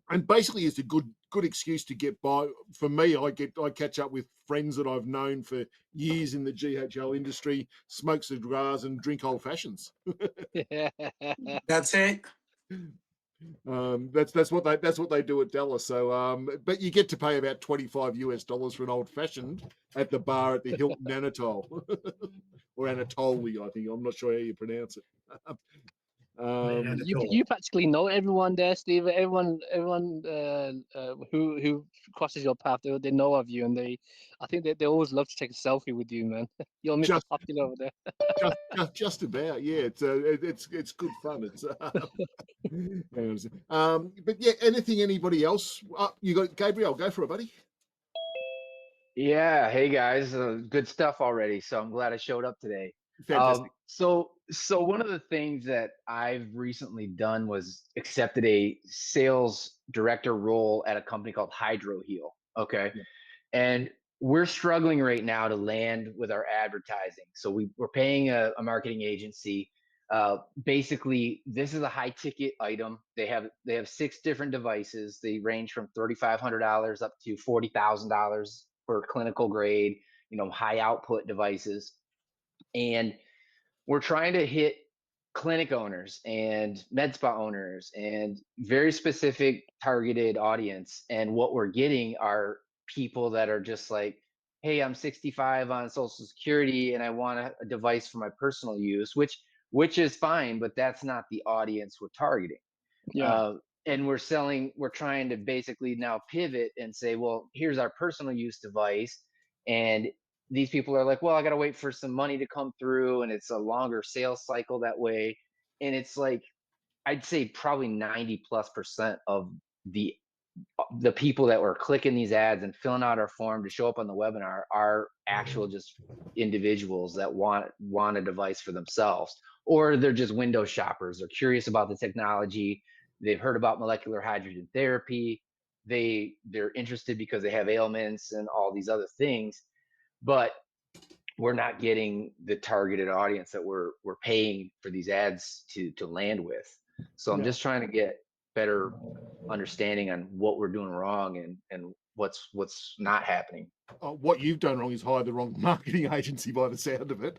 And basically it's a good excuse to get by. For me, I catch up with friends that I've known for years in the GHL industry, smoke cigars and drink old fashions. That's it. That's what they do at Dallas. So but you get to pay about $25 for an old fashioned at the bar at the Hilton Anatole or Anatoly, I think. I'm not sure how you pronounce it. You practically know everyone there, Steve. Everyone who crosses your path, they know of you, and I think they always love to take a selfie with you, man. You're Mr. Popular over there. just about, yeah. It's good fun. But yeah, anybody else? You got Gabriel? Go for it, buddy. Yeah, hey guys, good stuff already. So I'm glad I showed up today. Fantastic. So one of the things that I've recently done was accepted a sales director role at a company called Hydro Heal. Okay. Yeah. And we're struggling right now to land with our advertising. So we're paying a marketing agency. Basically, this is a high ticket item. They have 6 different devices. They range from $3,500 up to $40,000 for clinical grade, high output devices. And we're trying to hit clinic owners and med spa owners and very specific targeted audience. And what we're getting are people that are just like, hey, I'm 65 on Social Security and I want a device for my personal use, which is fine, but that's not the audience we're targeting. Yeah. And we're trying to basically now pivot and say, well, here's our personal use device. And these people are like, well, I got to wait for some money to come through, and it's a longer sales cycle that way. And it's like, I'd say probably 90+% of the people that were clicking these ads and filling out our form to show up on the webinar are actual just individuals that want a device for themselves, or they're just window shoppers. They're curious about the technology. They've heard about molecular hydrogen therapy. They're interested because they have ailments and all these other things, but we're not getting the targeted audience that we're paying for these ads to land with. So I'm just trying to get better understanding on what we're doing wrong and what's not happening. What you've done wrong is hire the wrong marketing agency by the sound of it.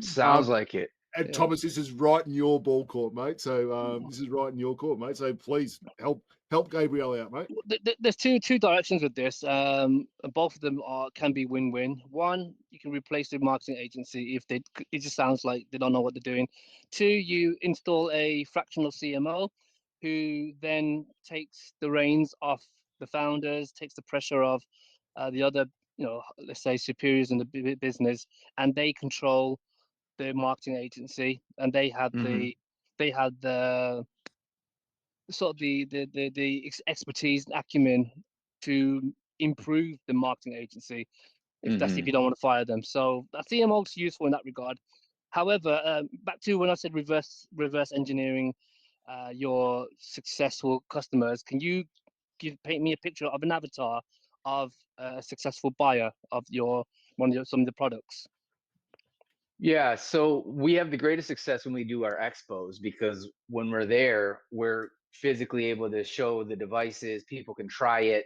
Sounds like it. And Thomas, this is right in your ball court, mate. So this is right in your court, mate. So please help Gabriel out, mate. There's two directions with this. Both of them can be win-win. One, you can replace the marketing agency if it just sounds like they don't know what they're doing. Two, you install a fractional CMO who then takes the reins off the founders, takes the pressure of the other, let's say superiors in the business, and they control the marketing agency, and they had the sort of the expertise and acumen to improve the marketing agency, if you don't want to fire them. So that CMO is useful in that regard. However, back to when I said reverse engineering your successful customers, can you paint me a picture of an avatar of a successful buyer of some of the products? Yeah, so we have the greatest success when we do our expos, because when we're there, we're physically able to show the devices. People can try it,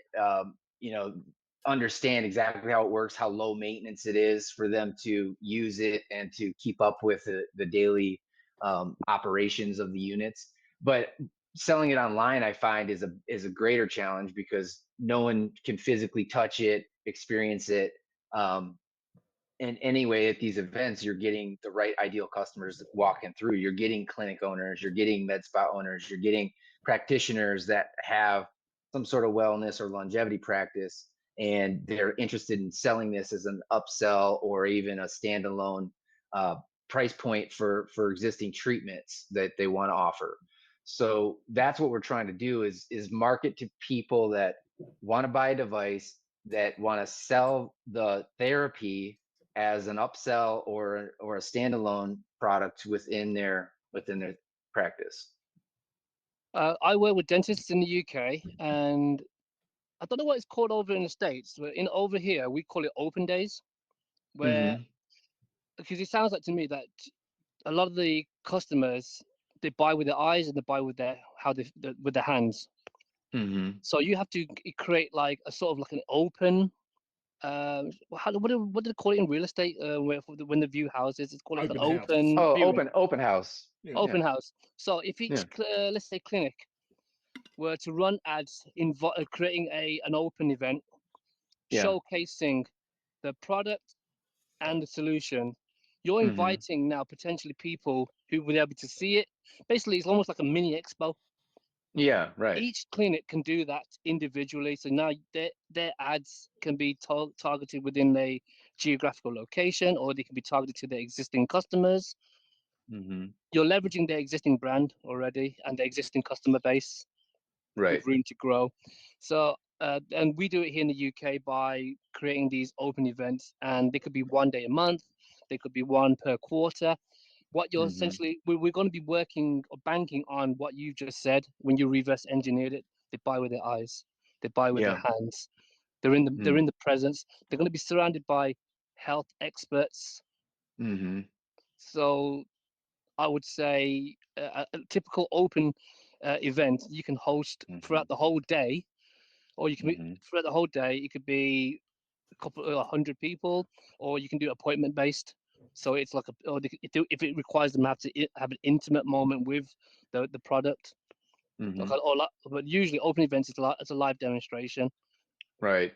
understand exactly how it works, how low maintenance it is for them to use it and to keep up with the daily operations of the units. But selling it online, I find, is a greater challenge because no one can physically touch it, experience it. And anyway, at these events, you're getting the right ideal customers walking through. You're getting clinic owners, you're getting med spa owners, you're getting practitioners that have some sort of wellness or longevity practice, and they're interested in selling this as an upsell or even a standalone price point for existing treatments that they want to offer. So that's what we're trying to do is market to people that want to buy a device, that want to sell the therapy as an upsell or a standalone product within their practice. I work with dentists in the UK, and I don't know what it's called over in the States, but over here we call it open days, where because it sounds like to me that a lot of the customers, they buy with their eyes and they buy with with their hands. So you have to create like a sort of like an open. What do they call it in real estate? When they view houses, it's called like an open. Open house. Open house. So if each let's say clinic were to run ads creating an open event, showcasing the product and the solution, you're inviting now potentially people who will be able to see it. Basically, it's almost like a mini expo. Yeah, right. Each clinic can do that individually. So now their ads can be targeted within a geographical location, or they can be targeted to their existing customers. You're leveraging their existing brand already and their existing customer base with room to grow. So, and we do it here in the UK by creating these open events, and they could be one day a month, they could be one per quarter. What you're essentially, we're going to be working or banking on what you just said when you reverse engineered it. They buy with their eyes, they buy with their hands. They're in the presence. They're going to be surrounded by health experts. So I would say a typical open event you can host throughout the whole day, or you can throughout the whole day. It could be a couple of 100 people, or you can do appointment based. So it's like if it requires them to have an intimate moment with the product. But usually open events it's a live demonstration. Right.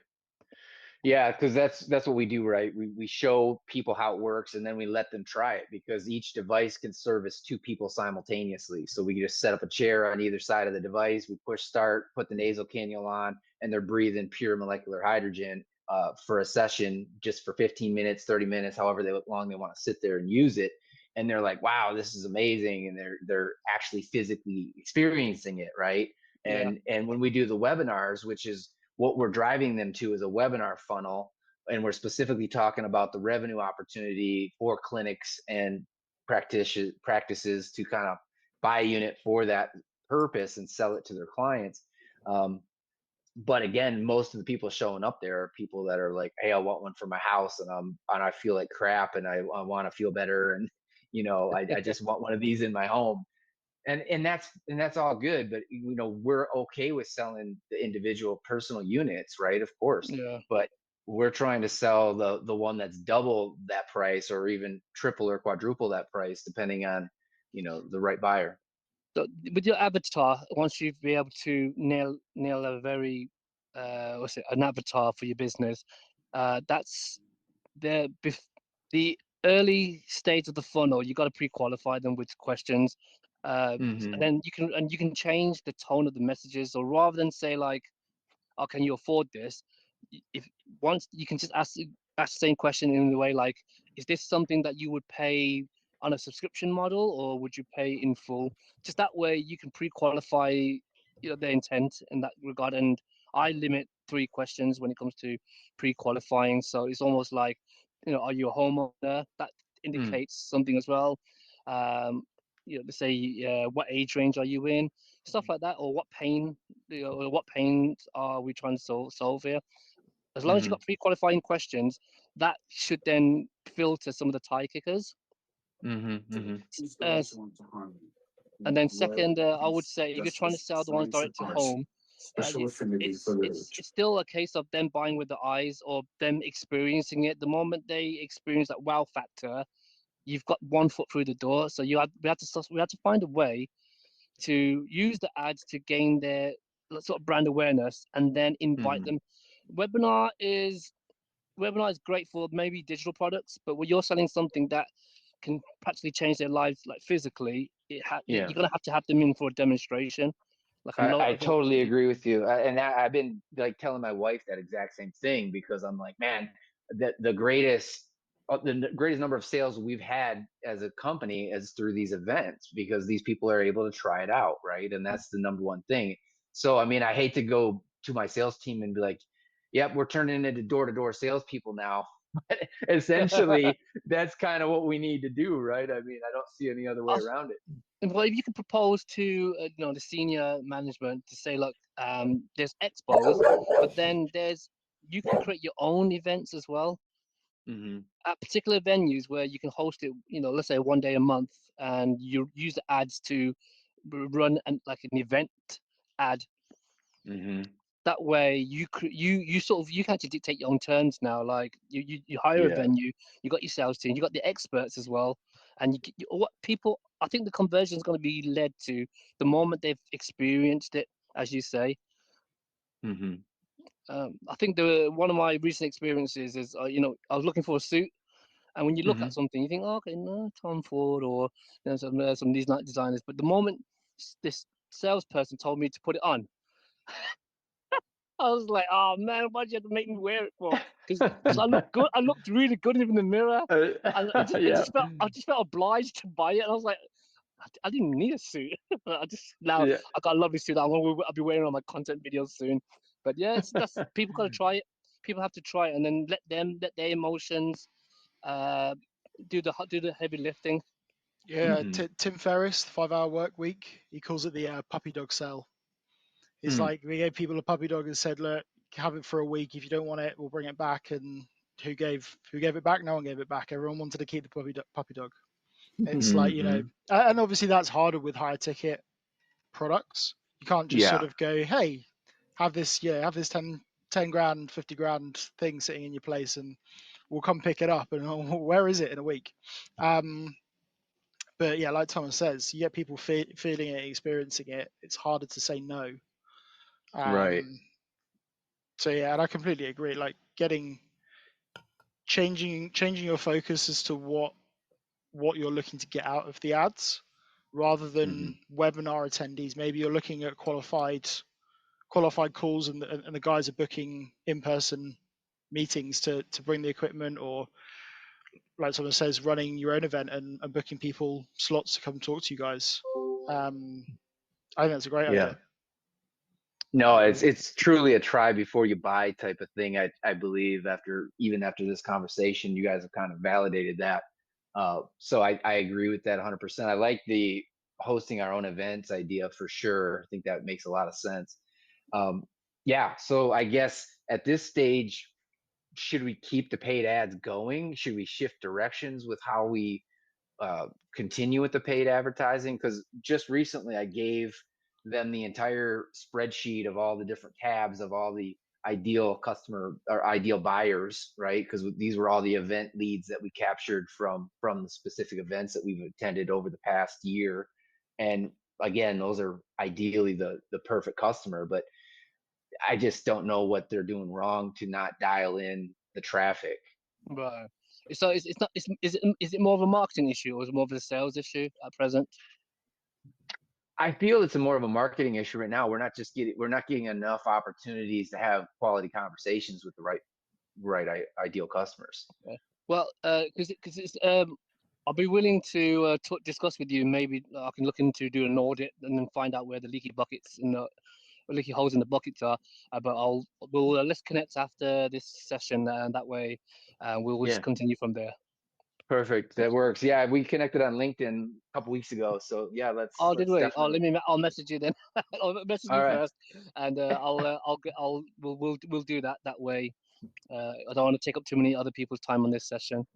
Yeah, because that's what we do, right? We show people how it works, and then we let them try it, because each device can service 2 people simultaneously. So we can just set up a chair on either side of the device. We push start, put the nasal cannula on, and they're breathing pure molecular hydrogen for a session, just for 15 minutes, 30 minutes, however long they want to sit there and use it. And they're like, "Wow, this is amazing!" And they're actually physically experiencing it, right? And when we do the webinars, which is what we're driving them to, is a webinar funnel, and we're specifically talking about the revenue opportunity for clinics and practices to kind of buy a unit for that purpose and sell it to their clients. But again, most of the people showing up there are people that are like, "Hey, I want one for my house, and I feel like crap, and I want to feel better, and I just want one of these in my home." And that's all good, but we're okay with selling the individual personal units, right? Of course. Yeah. But we're trying to sell the one that's double that price, or even triple or quadruple that price, depending on the right buyer. So with your avatar, once you've been able to nail a very an avatar for your business, that's the early stage of the funnel. You got to pre-qualify them with questions, and then you can change the tone of the messages. So rather than say like, "Oh, can you afford this?" If once you can just ask the same question in the way like, "Is this something that you would pay on a subscription model, or would you pay in full?" Just that way you can pre-qualify their intent in that regard. And I limit 3 questions when it comes to pre-qualifying. So it's almost like, are you a homeowner? That indicates something as well. Let's say, what age range are you in? Stuff like that, or what pain, what pains are we trying to solve here? As long as you've got pre-qualifying questions, that should then filter some of the tie kickers. And then second, I would say if you're trying to sell the ones direct to home, it's still a case of them buying with the eyes, or them experiencing it. The moment they experience that wow factor, you've got 1 foot through the door. So we have to find a way to use the ads to gain their sort of brand awareness, and then invite them. Webinar is great for maybe digital products, but when you're selling something that can practically change their lives, like physically, you're gonna have to have them in for a demonstration. I totally agree with you, and I've been like telling my wife that exact same thing, because I'm like, man, the greatest number of sales we've had as a company is through these events, because these people are able to try it out, right? And that's the number one thing. So I mean, I hate to go to my sales team and be like, "Yep, we're turning into door-to-door salespeople now." But essentially, that's kind of what we need to do, right? I mean, I don't see any other way around it. Well, if you could propose to the senior management to say, look, there's expos, but then you can create your own events as well at particular venues where you can host it. Let's say 1 day a month, and you use the ads to run like an event ad. That way you can actually dictate your own terms now. Like you hire a venue, you got your sales team, you got the experts as well, and what people. I think the conversion is going to be led to the moment they've experienced it, as you say. I think one of my recent experiences is, I was looking for a suit, and when you look at something, you think, oh, okay, no, Tom Ford, or some of these night designers. But the moment this salesperson told me to put it on, I was like, oh man, why'd you have to make me wear it for? Because I looked good. I looked really good in the mirror. I just felt obliged to buy it. And I was like, I didn't need a suit. I got a lovely suit. I'll be wearing on my content videos soon. But yeah, that's people got to try it. People have to try it, and then let their emotions do the heavy lifting. Yeah, Tim Ferriss, 5-hour work week. He calls it the puppy dog sell. It's like we gave people a puppy dog and said, look, have it for a week. If you don't want it, we'll bring it back. And who gave it back? No one gave it back. Everyone wanted to keep the puppy dog. It's like, and obviously that's harder with higher ticket products. You can't just sort of go, hey, have this 10 grand, 50 grand thing sitting in your place, and we'll come pick it up. And where is it in a week? But yeah, like Thomas says, you get people feeling it, experiencing it. It's harder to say no. Right. So yeah, and I completely agree. Like changing your focus as to what you're looking to get out of the ads, rather than webinar attendees. Maybe you're looking at qualified calls, and the guys are booking in-person meetings to bring the equipment, or like someone says, running your own event and booking people slots to come talk to you guys. I think that's a great idea. No, it's truly a try before you buy type of thing. I believe even after this conversation, you guys have kind of validated that. So I agree with that 100%. I like the hosting our own events idea for sure. I think that makes a lot of sense. Yeah, so I guess at this stage, should we keep the paid ads going? Should we shift directions with how we continue with the paid advertising? Because just recently I gave them the entire spreadsheet of all the different tabs of all the ideal customer or ideal buyers, right? Because these were all the event leads that we captured from the specific events that we've attended over the past year. And again, those are ideally the perfect customer, but I just don't know what they're doing wrong to not dial in the traffic. Right. So is it more of a marketing issue, or is it more of a sales issue at present? I feel it's more of a marketing issue right now. We're not getting enough opportunities to have quality conversations with the right ideal customers. Okay. Well, because I'll be willing to discuss with you. Maybe I can look into do an audit and then find out where the leaky buckets and the leaky holes in the buckets are. But let's connect after this session, and that way we'll just continue from there. Perfect. That works. Yeah, we connected on LinkedIn a couple weeks ago. So yeah, let's. Oh, did we? Definitely... I'll message you then. I'll message you first, and we'll do that way. I don't want to take up too many other people's time on this session.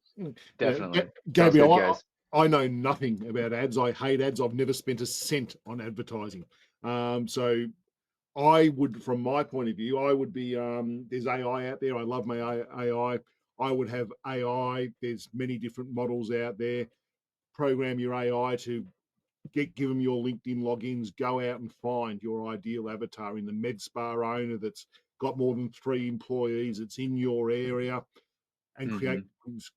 Definitely. Gabriel, I know nothing about ads. I hate ads. I've never spent a cent on advertising. So I would, from my point of view, I would be, there's AI out there. I love my AI. I would have AI. There's many different models out there. Program your AI to give them your LinkedIn logins. Go out and find your ideal avatar in the med spa owner that's got more than 3 employees. It's in your area, and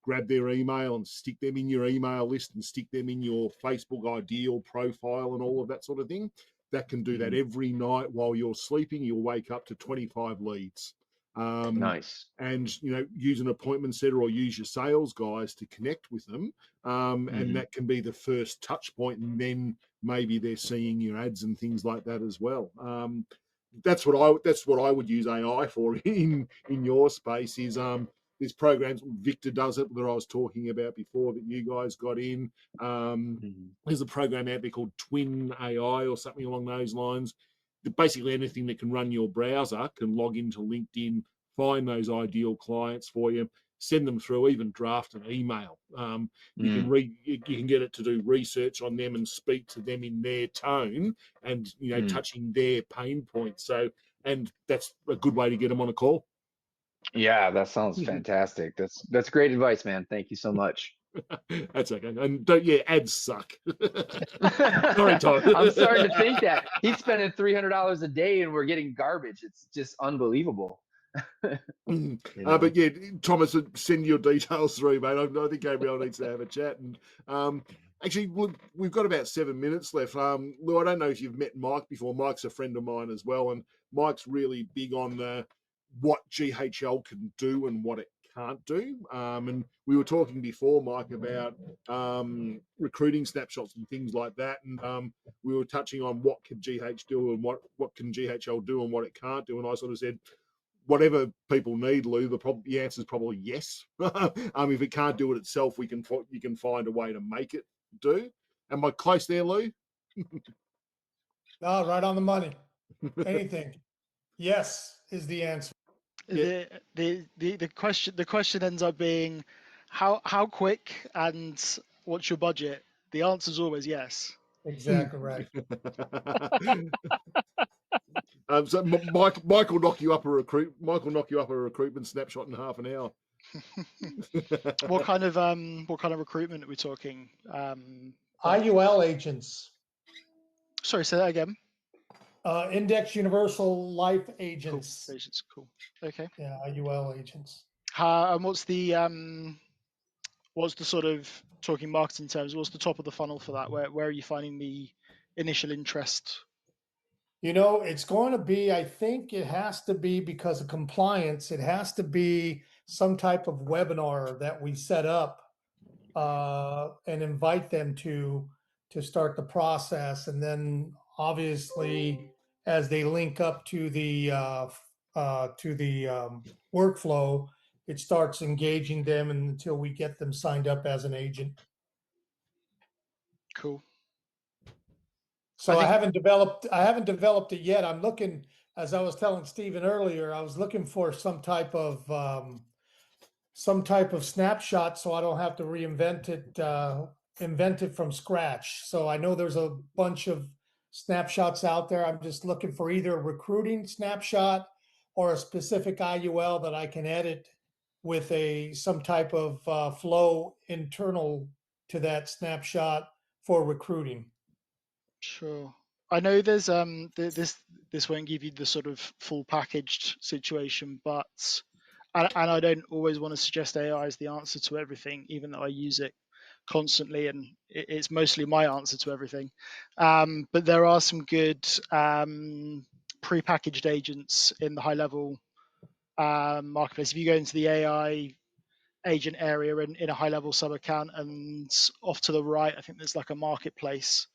grab their email and stick them in your email list and stick them in your Facebook ideal profile and all of that sort of thing. That can do that every night while you're sleeping. You'll wake up to 25 leads. Nice. And use an appointment setter or use your sales guys to connect with them, and that can be the first touch point, and then maybe they're seeing your ads and things like that as well. That's what I would use AI for in your space. Is there's programs, Viktor does it, that I was talking about before that you guys got in. There's a program out there called Twin AI or something along those lines. Basically anything that can run your browser can log into LinkedIn, find those ideal clients for you, send them through, even draft an email. You can get it to do research on them and speak to them in their tone and touching their pain points. So, and that's a good way to get them on a call. Yeah, that sounds fantastic. That's great advice, man. Thank you so much. That's okay. And ads suck. Sorry, Tom. I'm starting to think that he's spending $300 a day and we're getting garbage. It's just unbelievable. But yeah, Thomas, send your details through, mate. I think Gabriel needs to have a chat. And actually, we've got about 7 minutes left. Lou, I don't know if you've met Mike before. Mike's a friend of mine as well, and Mike's really big on what GHL can do and what it can't do. And we were talking before, Mike, about recruiting snapshots and things like that. And we were touching on what can GH do and what can GHL do and what it can't do. And I sort of said, whatever people need, Lou, the answer is probably yes. If it can't do it itself, you can find a way to make it do. Am I close there, Lou? No, right on the money. Anything. Yes is the answer. Yeah. The question ends up being how quick and what's your budget? The answer is always yes. Exactly right. So Mike will knock you up a recruitment snapshot in half an hour. What kind of recruitment are we talking? IUL agents. Sorry, say that again. Index Universal Life Agents. Cool. Agents, cool. Okay. Yeah, IUL agents. And what's the sort of, talking marketing terms, what's the top of the funnel for that? Where are you finding the initial interest? It's going to be, I think it has to be, because of compliance, it has to be some type of webinar that we set up and invite them to start the process. And then obviously, as they link up to the workflow, it starts engaging them until we get them signed up as an agent. Cool. So I haven't developed it yet. I'm looking, as I was telling Stephen earlier, I was looking for some type of snapshot, so I don't have to reinvent it, invent it from scratch. So I know there's a bunch of snapshots out there. I'm just looking for either a recruiting snapshot or a specific IUL that I can edit with some type of flow internal to that snapshot for recruiting. Sure. I know there's this won't give you the sort of full packaged situation, but and I don't always want to suggest AI is the answer to everything, even though I use it constantly and it's mostly my answer to everything. But there are some good pre-packaged agents in the high level marketplace. If you go into the AI agent area in a high level sub account, and off to the right, I think there's like a marketplace.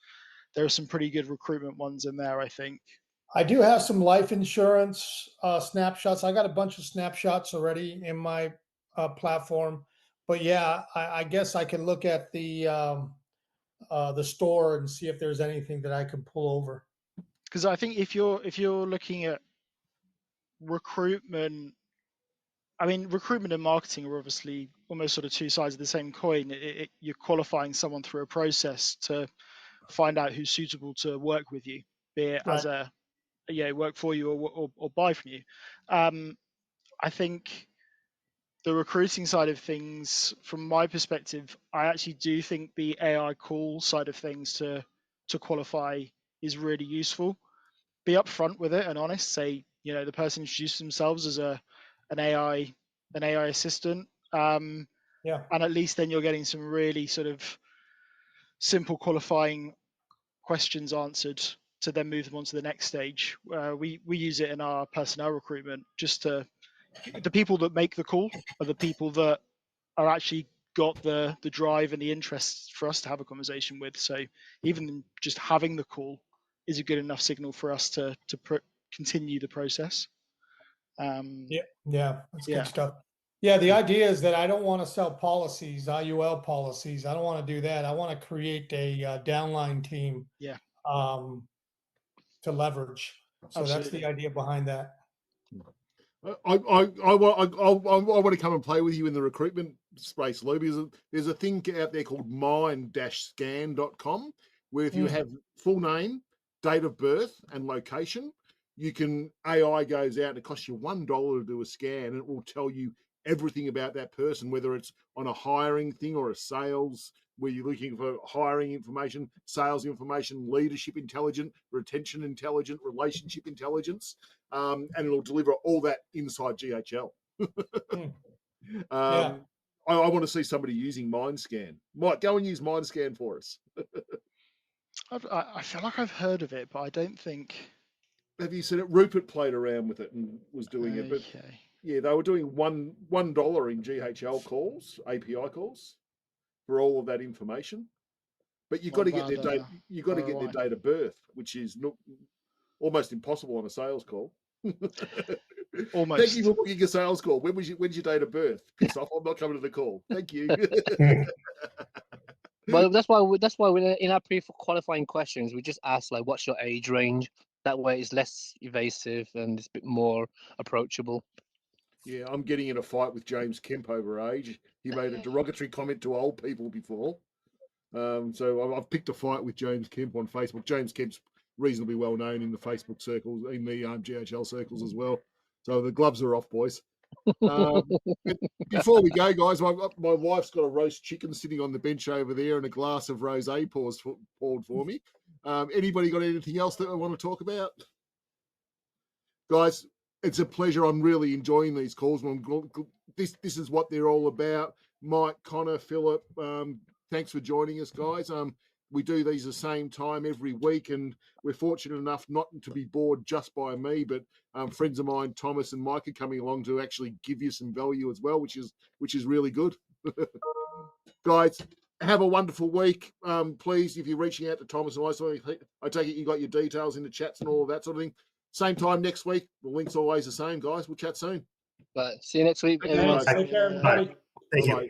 There are some pretty good recruitment ones in there, I think. I do have some life insurance snapshots. I got a bunch of snapshots already in my platform, but yeah, I guess I can look at the store and see if there's anything that I can pull over. Because I think if you're looking at recruitment, I mean, recruitment and marketing are obviously almost sort of two sides of the same coin. You're qualifying someone through a process to find out who's suitable to work with you, be it as a work for you or buy from you. I think the recruiting side of things, from my perspective, I actually do think the AI call side of things to qualify is really useful. Be upfront with it and honest. Say, the person introduced themselves as an AI assistant. And at least then you're getting some really sort of simple qualifying questions answered to then move them on to the next stage. We use it in our personnel recruitment, just to the people that make the call are the people that are actually got the drive and the interest for us to have a conversation with. So even just having the call is a good enough signal for us to continue the process. That's good stuff. Yeah, the idea is that I don't want to sell policies, IUL policies. I don't want to do that. I want to create a downline team. To leverage. So that's the idea behind that. I want to come and play with you in the recruitment space, Lou, because there's a thing out there called mind-scan.com, where if you have full name, date of birth, and location, AI goes out and it costs you $1 to do a scan, and it will tell you everything about that person, whether it's on a hiring thing or a sales, where you're looking for hiring information, sales information, leadership intelligence, retention intelligence, relationship intelligence, and it'll deliver all that inside GHL. I want to see somebody using MindScan. Mike, go and use MindScan for us. I feel like I've heard of it, but I don't think. Have you seen it? Rupert played around with it and was doing it, but yeah, they were doing $1 in GHL calls, API calls, for all of that information. But you've got to get their date. You've got to get their date of birth, which is almost impossible on a sales call. Almost. Thank you for booking a sales call. When's your date of birth? Piss off! I'm not coming to the call. Thank you. Well, that's why we're in our pre-qualifying questions, we just ask like, what's your age range? That way, it's less evasive and it's a bit more approachable. Yeah, I'm getting in a fight with James Kemp over age. He made a derogatory comment to old people before. So I've picked a fight with James Kemp on Facebook. James Kemp's reasonably well known in the Facebook circles, in the GHL circles as well. So the gloves are off, boys. Before we go, guys, my wife's got a roast chicken sitting on the bench over there and a glass of rosé poured for me. Anybody got anything else that I want to talk about? guys, it's a pleasure. I'm really enjoying these calls. This is what they're all about. Mike, Connor, Philip, thanks for joining us, guys. We do these the same time every week, and we're fortunate enough not to be bored just by me, but friends of mine, Thomas and Mike, are coming along to actually give you some value as well, which is really good. Guys, have a wonderful week. Please, if you're reaching out to Thomas and I take it you got your details in the chats and all of that sort of thing. Same time next week. The link's always the same, guys. We'll chat soon. But see you next week, Thanks. everyone. Take care, everybody. Thank you. Bye.